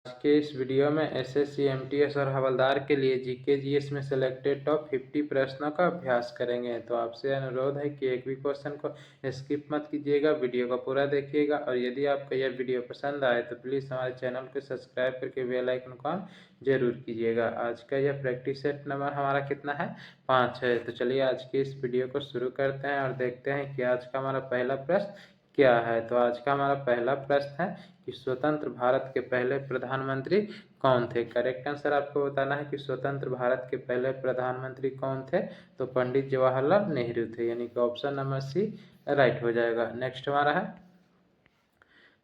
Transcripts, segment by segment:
आज के इस वीडियो में एसएससी, एमटीएस और हवलदार के लिए जीके जीएस में सिलेक्टेड टॉप 50 प्रश्नों का अभ्यास करेंगे। तो आपसे अनुरोध है कि एक भी क्वेश्चन को स्किप मत कीजिएगा, वीडियो को पूरा देखिएगा। और यदि आपको यह वीडियो पसंद आए तो प्लीज़ हमारे चैनल को सब्सक्राइब करके बेल आइकन को ऑन जरूर कीजिएगा। आज का यह प्रैक्टिस सेट नंबर हमारा कितना है? 5 है। तो चलिए आज की इस वीडियो को शुरू करते हैं और देखते हैं कि आज का हमारा पहला प्रश्न क्या है। तो आज का हमारा पहला प्रश्न है कि स्वतंत्र भारत के पहले प्रधानमंत्री कौन थे। करेक्ट आंसर आपको बताना है कि स्वतंत्र भारत के पहले प्रधानमंत्री कौन थे। तो पंडित जवाहरलाल नेहरू थे, यानी कि ऑप्शन नंबर सी राइट हो जाएगा। नेक्स्ट हमारा है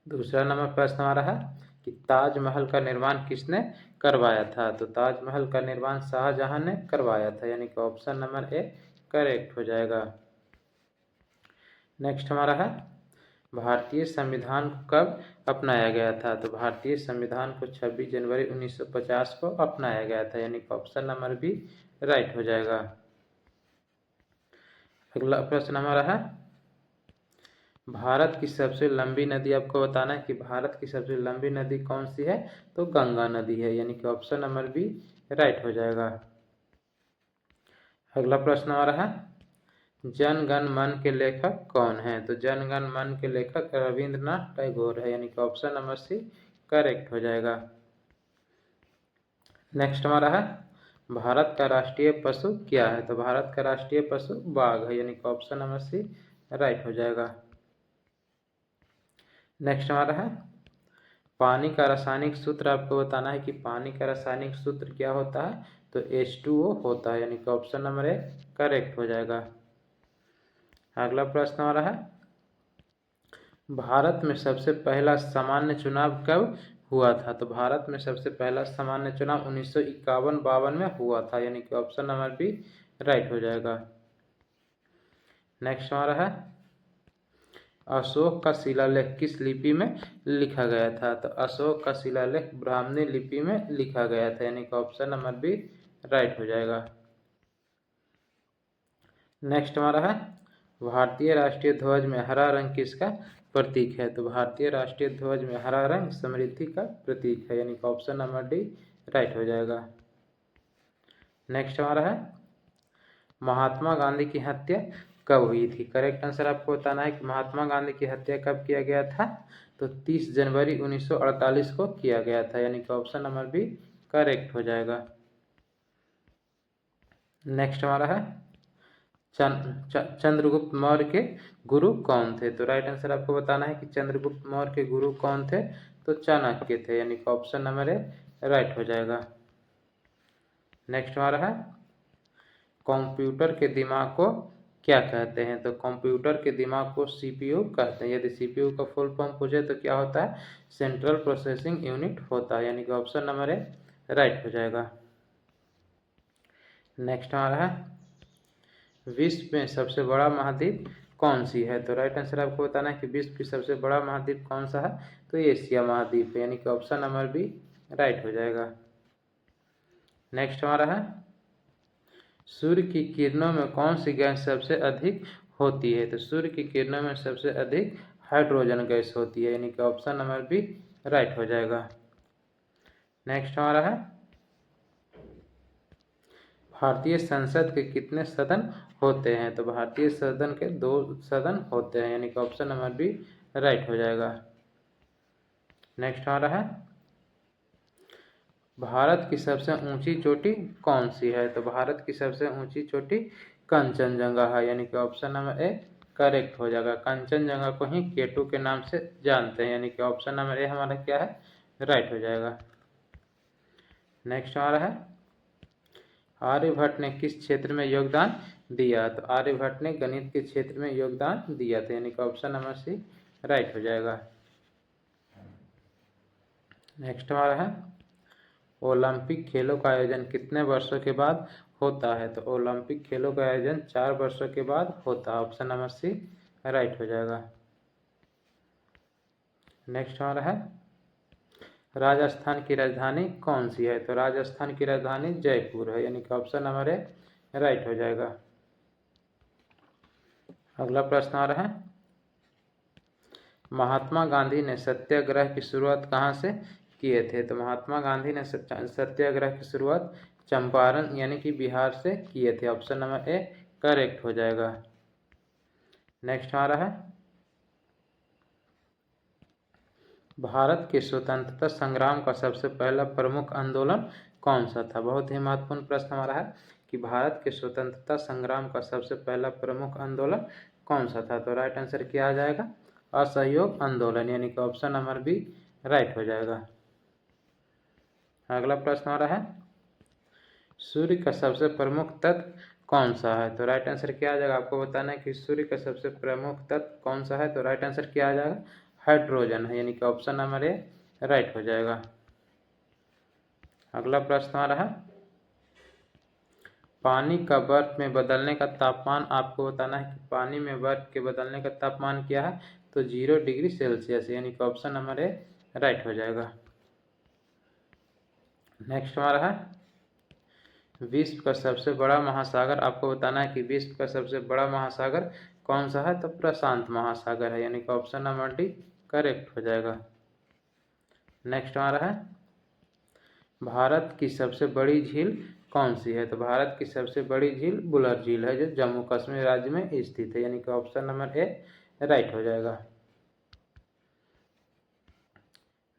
दूसरा नंबर प्रश्न हमारा है कि ताजमहल का निर्माण किसने करवाया था। तो ताजमहल का निर्माण शाहजहां ने करवाया था, यानी कि ऑप्शन नंबर ए करेक्ट हो जाएगा। नेक्स्ट हमारा है भारतीय संविधान को कब अपनाया गया था। तो भारतीय संविधान को 26 जनवरी 1950 को अपनाया गया था, यानी कि ऑप्शन नंबर बी राइट हो जाएगा। अगला प्रश्न हमारा है भारत की सबसे लंबी नदी, आपको बताना है कि भारत की सबसे लंबी नदी कौन सी है। तो गंगा नदी है, यानी कि ऑप्शन नंबर बी राइट हो जाएगा। अगला प्रश्न हमारा है जन गण मन के लेखक कौन है। तो जन गण मन के लेखक रविंद्रनाथ टैगोर है, यानी कि ऑप्शन नंबर सी करेक्ट हो जाएगा। नेक्स्ट हमारा है भारत का राष्ट्रीय पशु क्या है। तो भारत का राष्ट्रीय पशु बाघ है, यानी कि ऑप्शन नंबर सी राइट हो जाएगा। नेक्स्ट हमारा है पानी का रासायनिक सूत्र, आपको बताना है कि पानी का रासायनिक सूत्र क्या होता है। तो H2O होता है, यानी कि ऑप्शन नंबर ए करेक्ट हो जाएगा। अगला प्रश्न हमारा है भारत में सबसे पहला सामान्य चुनाव कब हुआ था। तो भारत में सबसे पहला सामान्य चुनाव 1951-52 में हुआ था, यानी कि ऑप्शन नंबर बी राइट हो जाएगा। नेक्स्ट हमारा है अशोक का शिलालेख किस लिपि में लिखा गया था। तो अशोक का शिलालेख ब्राह्मणी लिपि में लिखा गया था, यानी कि ऑप्शन नंबर बी राइट हो जाएगा। नेक्स्ट हमारा है भारतीय राष्ट्रीय ध्वज में हरा रंग किसका प्रतीक है। तो भारतीय राष्ट्रीय ध्वज में हरा रंग समृद्धि का प्रतीक है, यानी कि ऑप्शन नंबर डी राइट हो जाएगा। नेक्स्ट हमारा है महात्मा गांधी की हत्या कब हुई थी। करेक्ट आंसर आपको बताना है कि महात्मा गांधी की हत्या कब किया गया था। तो 30 जनवरी 1948 को किया गया था, यानी कि ऑप्शन नंबर बी करेक्ट हो जाएगा। नेक्स्ट हमारा है चंद्रगुप्त मौर्य के गुरु कौन थे। तो राइट आंसर आपको बताना है कि चंद्रगुप्त मौर्य के गुरु कौन थे। तो चाणक्य थे, यानी कि ऑप्शन नंबर ए राइट हो जाएगा। नेक्स्ट हमारा है कंप्यूटर के दिमाग को क्या कहते हैं। तो कंप्यूटर के दिमाग को सीपीयू कहते हैं। यदि सीपीयू का फुल फॉर्म पूछे तो क्या होता है, सेंट्रल प्रोसेसिंग यूनिट होता है, यानी कि ऑप्शन नंबर ए राइट हो जाएगा। नेक्स्ट हमारा है विश्व में सबसे बड़ा महाद्वीप कौन सी है। तो राइट आंसर आपको बताना है कि विश्व की सबसे बड़ा महाद्वीप कौन सा है। तो एशिया महाद्वीप है, यानी कि ऑप्शन नंबर बी राइट हो जाएगा। नेक्स्ट हमारा है सूर्य की किरणों में कौन सी गैस सबसे अधिक होती है। तो सूर्य की किरणों में सबसे अधिक हाइड्रोजन गैस होती है, यानी कि ऑप्शन नंबर बी राइट हो जाएगा। नेक्स्ट हमारा है भारतीय संसद के कितने सदन होते हैं। तो भारतीय सदन के 2 सदन होते हैं, यानी कि ऑप्शन नंबर बी राइट हो जाएगा। नेक्स्ट हमारा है भारत की सबसे ऊंची चोटी कौन सी है। तो भारत की सबसे ऊंची चोटी कंचनजंगा है, यानी कि ऑप्शन नंबर ए करेक्ट हो जाएगा। कंचनजंगा को ही केटू के नाम से जानते हैं, यानी कि ऑप्शन नंबर ए हमारा क्या है राइट हो जाएगा। नेक्स्ट हमारा है आर्यभट्ट ने किस क्षेत्र में योगदान दिया। तो आर्यभट्ट ने गणित के क्षेत्र में योगदान दिया था, यानी कि ऑप्शन नंबर सी राइट हो जाएगा। नेक्स्ट हमारा है ओलंपिक खेलों का आयोजन कितने वर्षों के बाद होता है। तो ओलंपिक खेलों का आयोजन 4 वर्षों के बाद होता है, ऑप्शन नंबर सी राइट हो जाएगा। नेक्स्ट हमारा है राजस्थान की राजधानी कौन सी है। तो राजस्थान की राजधानी जयपुर है, यानी कि ऑप्शन नंबर ए राइट हो जाएगा। अगला प्रश्न आ रहा है महात्मा गांधी ने सत्याग्रह की शुरुआत कहाँ से किए थे? तो महात्मा गांधी ने सत्याग्रह की शुरुआत चंपारण यानी कि बिहार से किए थे। ऑप्शन नंबर ए करेक्ट हो जाएगा। नेक्स्ट आ रहा है, भारत के स्वतंत्रता संग्राम का सबसे पहला प्रमुख आंदोलन कौन सा था? बहुत ही महत्वपूर्ण प्रश्न हमारा है कि भारत के स्वतंत्रता संग्राम का सबसे पहला प्रमुख आंदोलन कौन सा था? तो राइट आंसर क्या आ जाएगा? असहयोग आंदोलन, यानी कि ऑप्शन नंबर बी राइट हो जाएगा। अगला प्रश्न आ रहा है, सूर्य का सबसे प्रमुख तत्व कौन सा है? तो राइट आंसर क्या आ जाएगा? आपको बताना है कि सूर्य का सबसे प्रमुख तत्व कौन सा है। तो राइट आंसर क्या आ जाएगा? हाइड्रोजन है, यानी कि ऑप्शन नंबर ए राइट हो जाएगा। अगला प्रश्न आ रहा है, पानी का बर्फ में बदलने का तापमान आपको बताना है कि पानी में बर्फ के बदलने का तापमान क्या है। तो 0 डिग्री सेल्सियस, यानी कि ऑप्शन नंबर ए राइट हो जाएगा। नेक्स्ट हमारा है, विश्व का सबसे बड़ा महासागर आपको बताना है कि विश्व का सबसे बड़ा महासागर कौन सा है। तो प्रशांत महासागर है, यानी कि ऑप्शन नंबर डी करेक्ट हो जाएगा। नेक्स्ट हमारा है, भारत की सबसे बड़ी झील कौन सी है? तो भारत की सबसे बड़ी झील बुलर झील है, जो जम्मू कश्मीर राज्य में स्थित है, यानी कि ऑप्शन नंबर ए राइट हो जाएगा।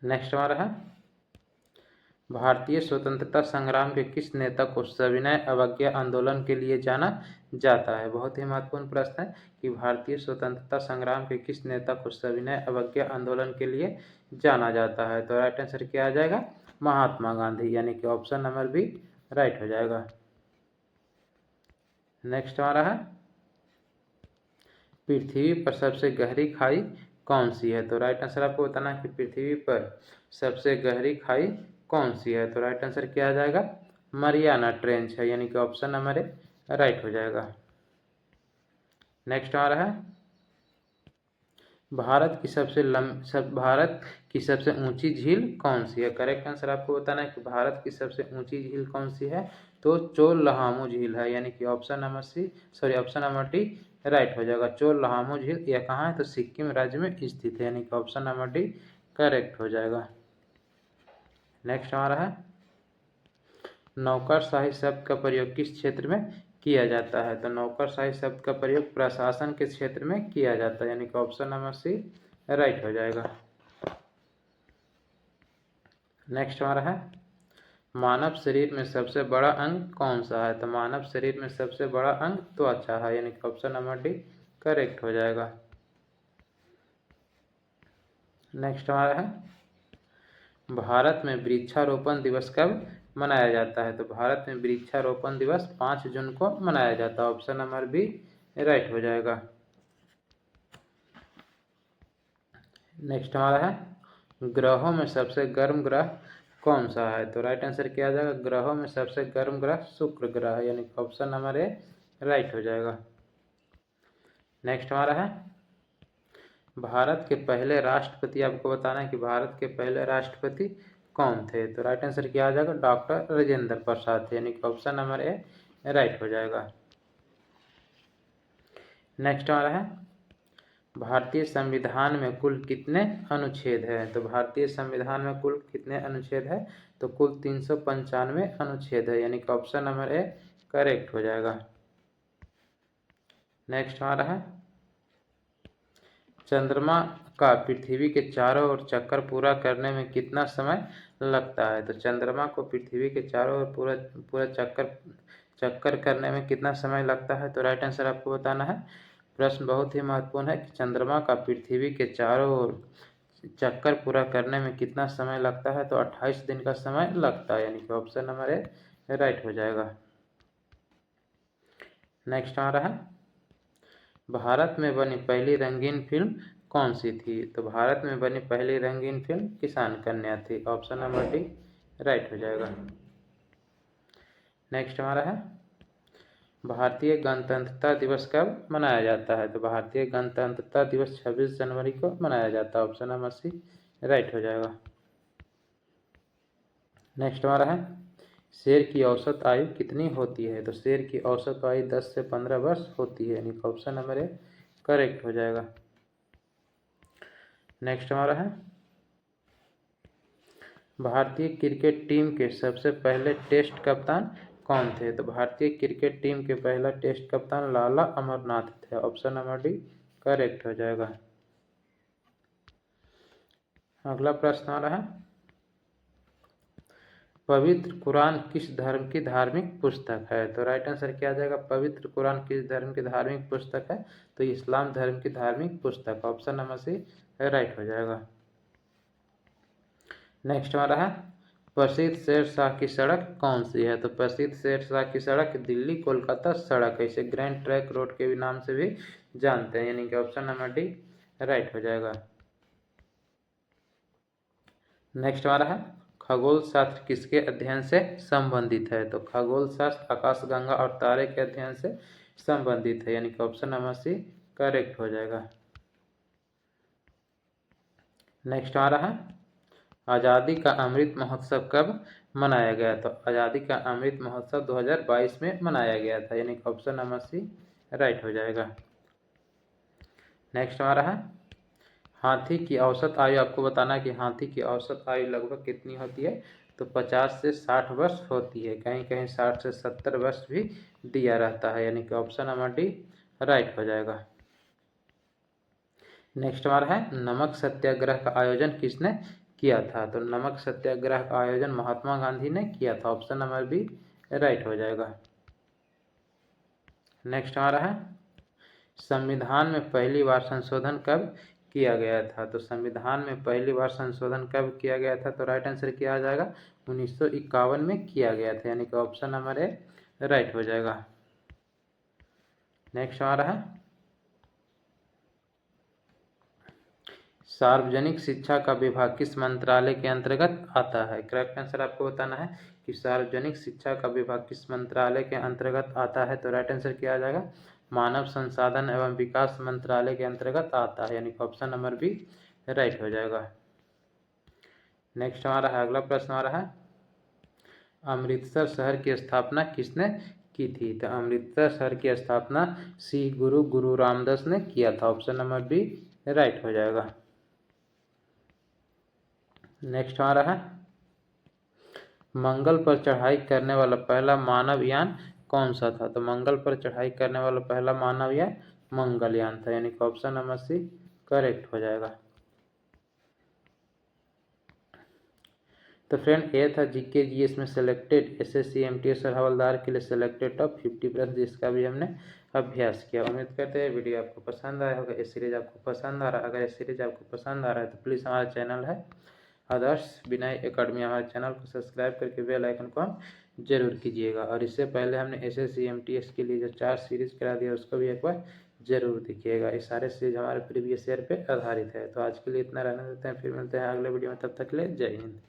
नेक्स्ट हमारा है, भारतीय स्वतंत्रता संग्राम के किस नेता को सविनय अवज्ञा आंदोलन के लिए जाना जाता है? बहुत ही महत्वपूर्ण प्रश्न है कि भारतीय स्वतंत्रता संग्राम के किस नेता को सविनय अवज्ञा आंदोलन के लिए जाना जाता है। तो राइट आंसर क्या आ जाएगा? महात्मा गांधी, यानी कि ऑप्शन नंबर बी राइट हो जाएगा। नेक्स्ट हमारा है, पृथ्वी पर सबसे गहरी खाई कौन सी है? तो राइट आंसर आपको बताना है कि पृथ्वी पर सबसे गहरी खाई कौन सी है। तो राइट आंसर क्या आ जाएगा? मरियाना ट्रेंच है, यानी कि ऑप्शन नंबर ए राइट हो जाएगा। नेक्स्ट आ रहा है, भारत की सबसे ऊंची झील कौन सी है? करेक्ट आंसर आपको बताना है कि भारत की सबसे ऊंची झील कौन सी है। तो चोल लहामू झील है, यानी कि ऑप्शन नंबर डी राइट हो जाएगा। चोल लहामू झील यह कहाँ है? तो सिक्किम राज्य में स्थित है, यानी कि ऑप्शन नंबर डी करेक्ट हो जाएगा। नेक्स्ट आ रहा है, नौकरशाही शब्द का प्रयोग किस क्षेत्र में किया जाता है? तो नौकरशाही शब्द का प्रयोग प्रशासन के क्षेत्र में किया जाता है, यानी कि ऑप्शन नंबर सी राइट हो जाएगा। नेक्स्ट हमारा है, मानव शरीर में सबसे बड़ा अंग कौन सा है? तो मानव शरीर में सबसे बड़ा अंग त्वचा है, यानी कि ऑप्शन नंबर डी करेक्ट हो जाएगा। नेक्स्ट हमारा है, भारत में वृक्षारोपण दिवस कब मनाया जाता है? तो भारत में वृक्षारोपण दिवस 5 जून को मनाया जाता है, ऑप्शन नंबर बी राइट हो जाएगा। नेक्स्ट हमारा है, ग्रहों में सबसे गर्म ग्रह कौन सा है? तो राइट आंसर क्या आ जाएगा? ग्रहों में सबसे गर्म ग्रह शुक्र ग्रह है, यानी ऑप्शन नंबर ए राइट हो जाएगा। नेक्स्ट हमारा है, भारत के पहले राष्ट्रपति आपको बताना है कि भारत के पहले राष्ट्रपति कौन थे? तो राइट आंसर क्या आ जाएगा? डॉक्टर राजेंद्र प्रसाद थे, यानी कि ऑप्शन नंबर ए राइट हो जाएगा। नेक्स्ट हमारा है, भारतीय संविधान में कुल कितने अनुच्छेद हैं? तो भारतीय संविधान में कुल कितने अनुच्छेद है? तो कुल 395 अनुच्छेद है, यानी कि ऑप्शन नंबर ए करेक्ट हो जाएगा। नेक्स्ट हमारा है, चंद्रमा का पृथ्वी के चारों ओर चक्कर पूरा करने में कितना समय लगता है? तो चंद्रमा को पृथ्वी के चारों ओर पूरा चक्कर करने में कितना समय लगता है? तो राइट आंसर आपको बताना है। प्रश्न बहुत ही महत्वपूर्ण है कि चंद्रमा का पृथ्वी के चारों ओर चक्कर पूरा करने में कितना समय लगता है? तो 28 दिन का समय लगता है, यानी कि ऑप्शन नंबर ए राइट हो जाएगा। नेक्स्ट आ रहा है, भारत में बनी पहली रंगीन फिल्म कौन सी थी? तो भारत में बनी पहली रंगीन फिल्म किसान कन्या थी, ऑप्शन नंबर डी राइट हो जाएगा। नेक्स्ट हमारा है, भारतीय गणतंत्रता दिवस कब मनाया जाता है? तो भारतीय गणतंत्रता दिवस 26 जनवरी को मनाया जाता है, ऑप्शन नंबर सी राइट हो जाएगा। नेक्स्ट हमारा है, शेर की औसत आयु कितनी होती है? तो शेर की औसत आयु 10 से 15 वर्ष होती है, यानी ऑप्शन नंबर ए करेक्ट हो जाएगा। नेक्स्ट हमारा है, भारतीय क्रिकेट टीम के सबसे पहले टेस्ट कप्तान कौन थे? तो भारतीय क्रिकेट टीम के पहला टेस्ट कप्तान लाला अमरनाथ थे। ऑप्शन नंबर डी करेक्ट हो जाएगा। अगला प्रश्न आ रहा है, पवित्र कुरान किस धर्म की धार्मिक पुस्तक है? तो राइट आंसर क्या आ जाएगा? पवित्र कुरान किस धर्म की धार्मिक पुस्तक है? तो इस्लाम धर्म की धार्मिक पुस्तक। ऑप्शन नंबर सी राइट हो जाएगा। नेक्स्ट आ रहा है, प्रसिद्ध शेरशाह की सड़क कौन सी है? तो प्रसिद्ध शेरशाह की सड़क दिल्ली कोलकाता सड़क है। इसे ग्रैंड ट्रैक रोड के भी नाम से भी जानते हैं, यानी कि ऑप्शन नंबर डी राइट हो जाएगा। नेक्स्ट आ रहा है, खगोल शास्त्र किसके अध्ययन से संबंधित है? तो खगोल शास्त्र आकाशगंगा और तारे के अध्ययन से संबंधित है, यानी कि ऑप्शन नंबर सी करेक्ट हो जाएगा। नेक्स्ट आ रहा है, आज़ादी का अमृत महोत्सव कब मनाया गया? तो आज़ादी का अमृत महोत्सव 2022 में मनाया गया था, यानी कि ऑप्शन नंबर सी राइट हो जाएगा। नेक्स्ट आ रहा है, हाथी की औसत आयु आपको बताना कि हाथी की औसत आयु लगभग कितनी होती है? तो 50 से 60 वर्ष होती है। कहीं कहीं 60 से 70 वर्ष भी दिया रहता है, यानी कि ऑप्शन नंबर डी राइट हो जाएगा। नेक्स्ट हमारा है, नमक सत्याग्रह का आयोजन किसने किया था? तो नमक सत्याग्रह का आयोजन महात्मा गांधी ने किया था। ऑप्शन नंबर बी राइट हो जाएगा। नेक्स्ट हमारा है, संविधान में पहली बार संशोधन कब किया गया था? तो संविधान में पहली बार संशोधन कब किया गया था? तो राइट आंसर क्या आ जाएगा? 1951 में किया गया था, यानी कि ऑप्शन नंबर ए राइट हो जाएगा। नेक्स्ट आ रहा है, सार्वजनिक शिक्षा का विभाग किस मंत्रालय के अंतर्गत आता है? करेक्ट आंसर आपको बताना है कि सार्वजनिक शिक्षा का विभाग किस मंत्रालय के अंतर्गत आता है। तो राइट आंसर क्या आ जाएगा? मानव संसाधन एवं विकास मंत्रालय के अंतर्गत आता है, यानी कि ऑप्शन नंबर बी राइट हो जाएगा। नेक्स्ट हमारा है, अगला प्रश्न आ रहा है, अमृतसर शहर की स्थापना किसने की थी? तो अमृतसर शहर की स्थापना सिख गुरु रामदास ने किया था। ऑप्शन नंबर बी राइट हो जाएगा। नेक्स्ट आ रहा है, मंगल पर चढ़ाई करने वाला पहला मानव यान कौन सा था? तो मंगल पर चढ़ाई करने वाला पहला मानव यान मंगलयान था, यानी कि ऑप्शन नंबर सी करेक्ट हो जाएगा। तो फ्रेंड ये था जीके जीएस में सिलेक्टेड एसएससी एमटीएस और हवलदार के लिए सिलेक्टेड टॉप 50 प्रश्न, जिसका भी हमने अभ्यास किया। उम्मीद करते हैं वीडियो आपको पसंद आया होगा। ये सीरीज आपको पसंद आ रहा है, अगर ये सीरीज आपको पसंद आ रहा है तो प्लीज़ हमारा चैनल है आदर्श विनय एकेडमी, हमारे चैनल को सब्सक्राइब करके बेल आइकन को हम जरूर कीजिएगा। और इससे पहले हमने एसएससी एमटीएस के लिए जो 4 सीरीज करा दिया उसको भी एक बार जरूर देखिएगा। ये सारे सीरीज हमारे प्रीवियस ईयर पे आधारित है। तो आज के लिए इतना रहने देते हैं, फिर मिलते हैं अगले वीडियो में। तब तक के लिए जय हिंद।